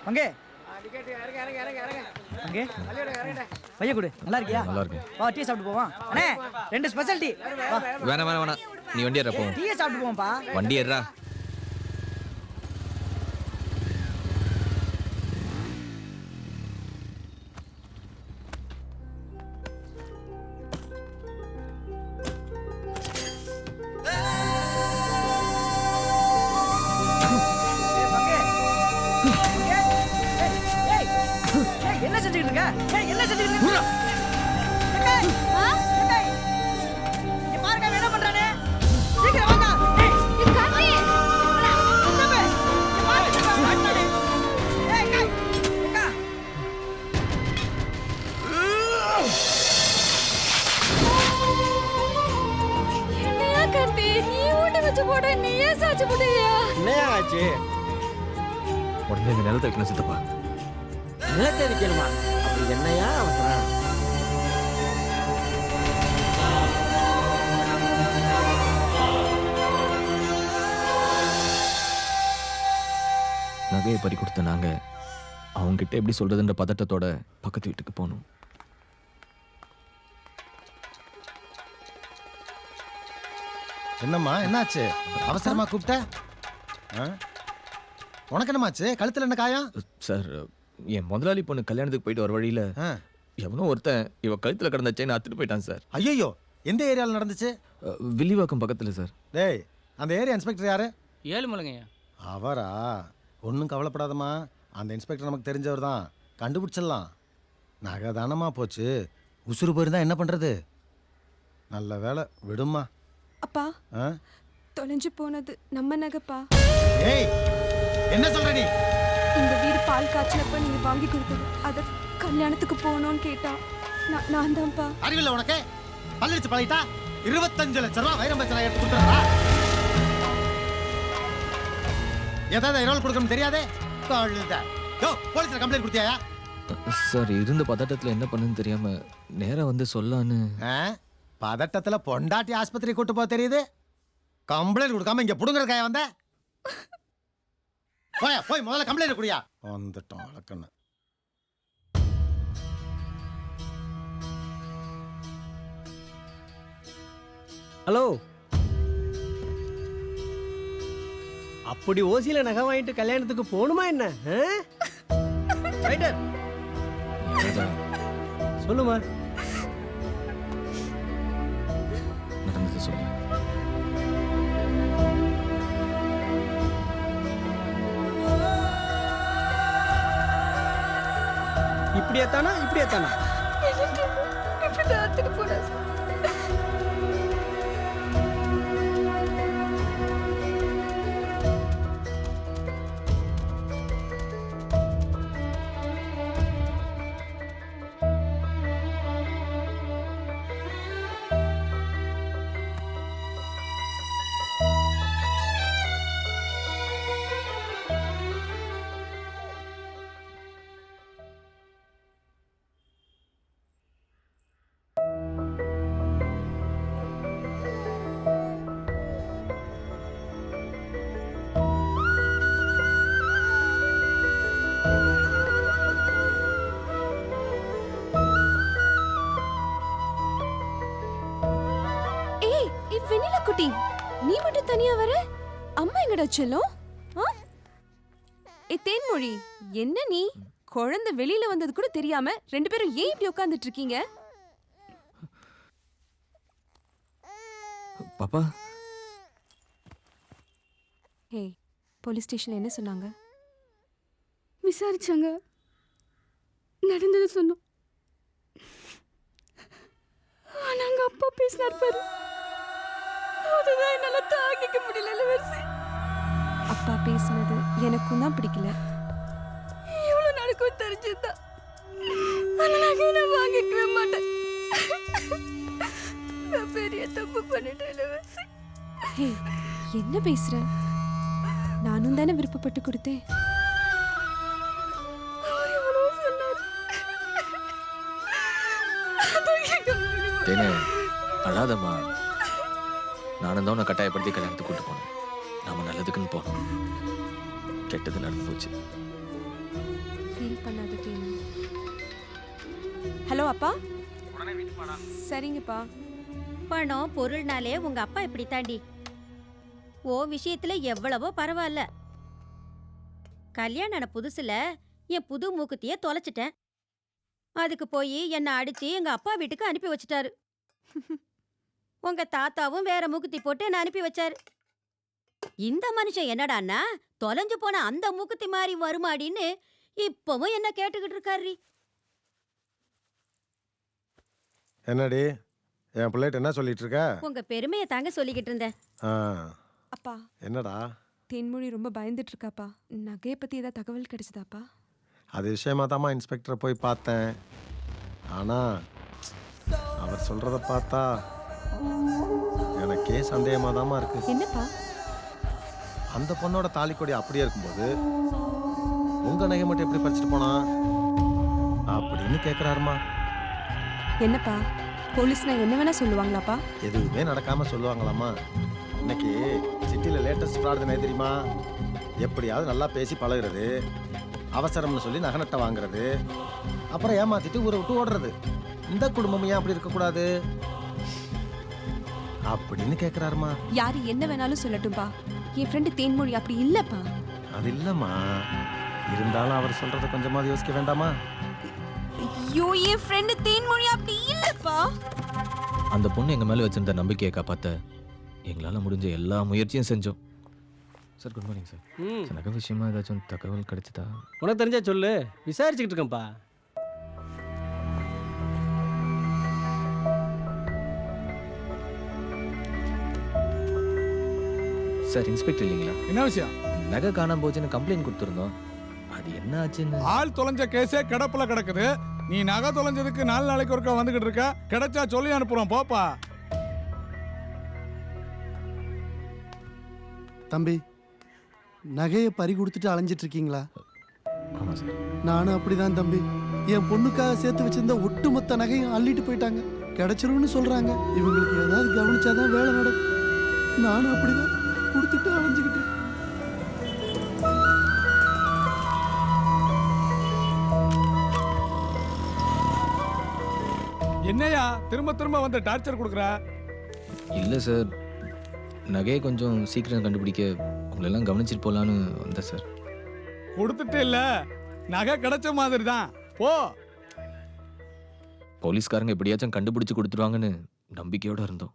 அங்கே அங்கே பைய கொடு. நல்லா இருக்கியா? நல்லா இருக்கேன். வா டீ சாப்பிட்டு போவோம். அண்ணே 2 ஸ்பெஷல் டீ. வா வேணாம் நீ வண்டி ஏறா போ. டீ சாப்பிட்டு போவோம்ப்பா. வண்டி ஏறா. என்ன செஞ்சுட்டு இருக்க? என்ன செஞ்சுட்டு இருக்க? இங்க பாருங்க என்ன பண்றானே. சீக்கிரம் வாங்க. கார்த்தி தம்பி இங்க பாருங்க மாட்டானே. காய் அக்கா. என்னையா கார்த்தி நீ ஓட்ட வச்சு போட நீயே சாச்சு போடுறியா? என்னையா ஆச்சு? உடனே இந்த நிலத்தை வைக்கணும் சித்தப்பா. நிலத்தை வைக்கணுமா? அப்படி என்னையா அவசரம்? நகையை பறி கொடுத்த நாங்க அவங்க கிட்ட எப்படி சொல்றதுன்ற பதட்டத்தோட பக்கத்து வீட்டுக்கு போனோம். என்னம்மா என்னாச்சு? அவசரமா கூப்பிட்ட? உனக்கு என்னமாச்சு? கழுத்துல என்ன காயம்? சார், என் முதலாளி பொண்ணு கல்யாணத்துக்கு போயிட்டு வர வழியில எவனோ ஒருத்தன் இவ கழுத்துல கிடந்த செயின் அத்துட்டு போயிட்டான் சார். ஐயோ, எந்த ஏரியாவில் நடந்துச்சு? வில்லிவாக்கம் பக்கத்துல சார். டேய், அந்த ஏரியா இன்ஸ்பெக்டர் யாரு? ஏழுமலைங்கய்யா. அவரா? ஒன்றும் கவலைப்படாதம்மா, அந்த இன்ஸ்பெக்டர் நமக்கு தெரிஞ்சவர் தான், கண்டுபிடிச்சிடலாம். நகை தானமா போச்சு, உசுறு போயிருந்தா என்ன பண்றது? நல்ல வேலை, விடுமா. அப்பா, தொலைஞ்சு போனது நம்ம நகைப்பா. ஏய், என்ன சொல்ற நீ? இந்த வீடு பால் காய்ச்சலப்ப நீங்க வாங்கி கொடுத்தது, அத கல்யாணத்துக்கு போகணும்னு கேட்டா நான் தான்ப்பா. அறிவில்லை உனக்கு? பல்லடிச்சு பழகிட்டா 25 லட்சம் ரூபா வைரம் பச்சனை எடுத்து கொடுத்துறா. ஏதாவது இரவல் கொடுக்கணும் தெரியாதே? போலீஸ்ல கம்ப்ளைண்ட் கொடுத்தியா? சார், இருந்த பதட்டத்துல என்ன பண்ணுன்னு தெரியாம நேரா வந்து சொல்லான்னு. பதட்டத்துல பொண்டாட்டி ஆஸ்பத்திரி கூட்டு போக தெரியுது, கம்ப்ளைண்ட் கொடுக்காம இங்க புடுங்கறதுக்காக வந்த? போய் முதல்ல கம்ப்ளைண்ட் குடியா. வந்துட்டோம் வழக்கன்னு. ஹலோ, அப்படி ஓசியில நகை வாங்கிட்டு கல்யாணத்துக்கு போகணுமா என்ன? ரைட்டர் சொல்லுமா. நடந்தது சொல்லு. இப்படியே தானா? இப்படி ராத்திரி போட குட்டி, நீ மட்டும் தனியா வர? அம்மா எங்கடா செல்லும்? தேன்மொழி, என்ன நீ குழந்தை வெளியில வந்தது கூட தெரியாம 2 பேரும் ஏன் இப்படி உட்கார்ந்துட்டு இருக்கீங்க? பாப்பா. ஏய், போலீஸ் ஸ்டேஷன்ல என்ன சொன்னாங்க? விசாரிச்சாங்க, நடந்தது சொன்னோம். ஆனாங்க அப்பா பேசினார் பாரு, அதுதான் என்னால தாங்கிக்க முடியல. இளவரசி, அப்பா பேசினது எனக்கும் தான் பிடிக்கல. இவ்வளவு நடக்கும் தெரிஞ்சுதா, ஆனா நான் வாங்கிக்கவே மாட்டேன். நான் பெரிய தப்பு பண்ணிட்டேன் இளவரசி. ஏய், என்ன பேசுற? நானும் தானே விருப்பப்பட்டு கொடுத்தேன். அழாதம்மா, நானும் தான் உன்னை கட்டாயப்படுத்தி கல்யாணத்துக்கு கூட்டு போனேன். நாம நல்லதுக்குன்னு போனோம், கெட்டது நடந்து போச்சு. பண்ணாத தேனு. ஹலோ அப்பா. சரிங்கப்பா. பணம் பொருள்னாலே உங்க அப்பா இப்படி தாண்டி. ஓ விஷயத்துல எவ்வளவோ பரவாயில்ல. கல்யாணம் புதுசுல என் புது மூக்குத்திய தொலைச்சிட்டேன். அதுக்கு போய் என்னை அடிச்சு எங்க அப்பா வீட்டுக்கு அனுப்பி வச்சுட்டாரு. உங்க தாத்தாவும் வேற மூக்குத்தி போட்டு என்ன அனுப்பி வச்சாரு. இந்த மனுஷன் என்னடான்னா தொலைஞ்சு போன அந்த மூக்குத்தி மாதிரி வருமாடின்னு இப்பவும் என்ன கேட்டுக்கிட்டு இருக்காரு. என்னடி என் பிள்ளைகிட்ட என்ன சொல்லிட்டு இருக்க? உங்க பெருமையை தாங்க சொல்லிக்கிட்டு இருந்தேன். ஆ, அப்பா, என்னடா? தேன்மொழி ரொம்ப பயந்துட்டு இருக்காப்பா. நகையை பத்தி ஏதாவது தகவல் கிடைச்சதாப்பா? அது விஷயமா தாம்மா இன்ஸ்பெக்டரை போய் பார்த்தேன். ஆனா அவர் சொல்றத பார்த்தா எனக்கே சந்தேகமா தாம்மா இருக்கு. என்னப்பா? அந்த பொண்ணோட தாலிக்கொடி அப்படியே இருக்கும்போது உங்க நகை மட்டும் எப்படி பறிச்சுட்டு போனா அப்படின்னு கேட்கிறாருமா. என்னப்பா, போலீஸ்னா என்ன வேணா சொல்லுவாங்களாப்பா? எதுவுமே நடக்காம சொல்லுவாங்களாமா. இன்னைக்கு சிட்டியில் லேட்டஸ்ட் ஃப்ராட் என்ன தெரியுமா? எப்படியாவது நல்லா பேசி பழகுறது, அவசரம்னு சொல்லி நகை நட்டை வாங்குறது, அப்புறம் ஏமாத்திட்டு ஊரை விட்டு ஓடுறது. இந்த குடும்பம் ஏன் அப்படி இருக்கக்கூடாது அப்படின்னு கேட்குறாருமா. யாரு என்ன வேணாலும் சொல்லட்டும்பா, என் ஃப்ரெண்டு தேன்மொழி அப்படி இல்லப்பா. அது இல்லைம்மா, இருந்தாலும் அவர் சொல்றதை கொஞ்சமாவது யோசிக்க வேண்டாமா? ஐயோ, என் ஃப்ரெண்டு தேன்மொழி அப்படி இல்லப்பா. அந்த பொண்ணு எங்கள் மேலே வச்சிருந்த நம்பிக்கையை காப்பாற்ற எங்களால் முடிஞ்ச எல்லா முயற்சியும் செஞ்சோம். Sir good morning sir. Sir நகை விஷயமா ஏதாச்சும் தகவல் கிடைச்சதா? உனக்கு தெரிஞ்சா சொல்லு, விசாரிச்சுக்கிட்டு இருக்கேன்ப்பா. சார் இன்ஸ்பெக்டர் இல்லைங்களா? என்ன விஷயம்? நகை காணாம போச்சுன்னு கம்ப்ளைண்ட் கொடுத்துருந்தோம். அது என்ன ஆச்சுன்னு? ஆள் தொலைஞ்ச கேஸே கிடப்புல கிடக்குது. நீ நகை தொலைஞ்சதுக்கு 4 நாளைக்கு ஒருக்கா வந்துகிட்டு இருக்க. கிடைச்சா சொல்லி அனுப்புறோம், போப்பா. தம்பி, நகையை பறி கொடுத்துட்டு அலைஞ்சிட்டு இருக்கீங்களா? ஆமாம் சார். நானும் அப்படிதான் தம்பி. என் பொண்ணுக்காக சேர்த்து வச்சிருந்த ஒட்டுமொத்த நகையும் அள்ளிட்டு போயிட்டாங்க. கிடைச்சிரும்னு சொல்றாங்க. இவங்களுக்கு ஏதாவது கவனிச்சாதான் வேலை நடக்கும். நானும் அப்படிதான் கொடுத்துட்டு அலைஞ்சுக்கிட்டு. என்னையா திரும்ப திரும்ப வந்து டார்ச்சர் கொடுக்குற? இல்லை சார், நகையை கொஞ்சம் சீக்கிரம் கண்டுபிடிக்க உங்களெல்லாம் கவனிச்சிட்டு போகலான்னு வந்தேன் சார். கொடுத்துட்டு இல்ல, நகை கிடைச்ச மாதிரி தான். போ. போலீஸ்காரங்க எப்படியாச்சும் கண்டுபிடிச்சு கொடுத்துருவாங்கன்னு நம்பிக்கையோடு இருந்தோம்.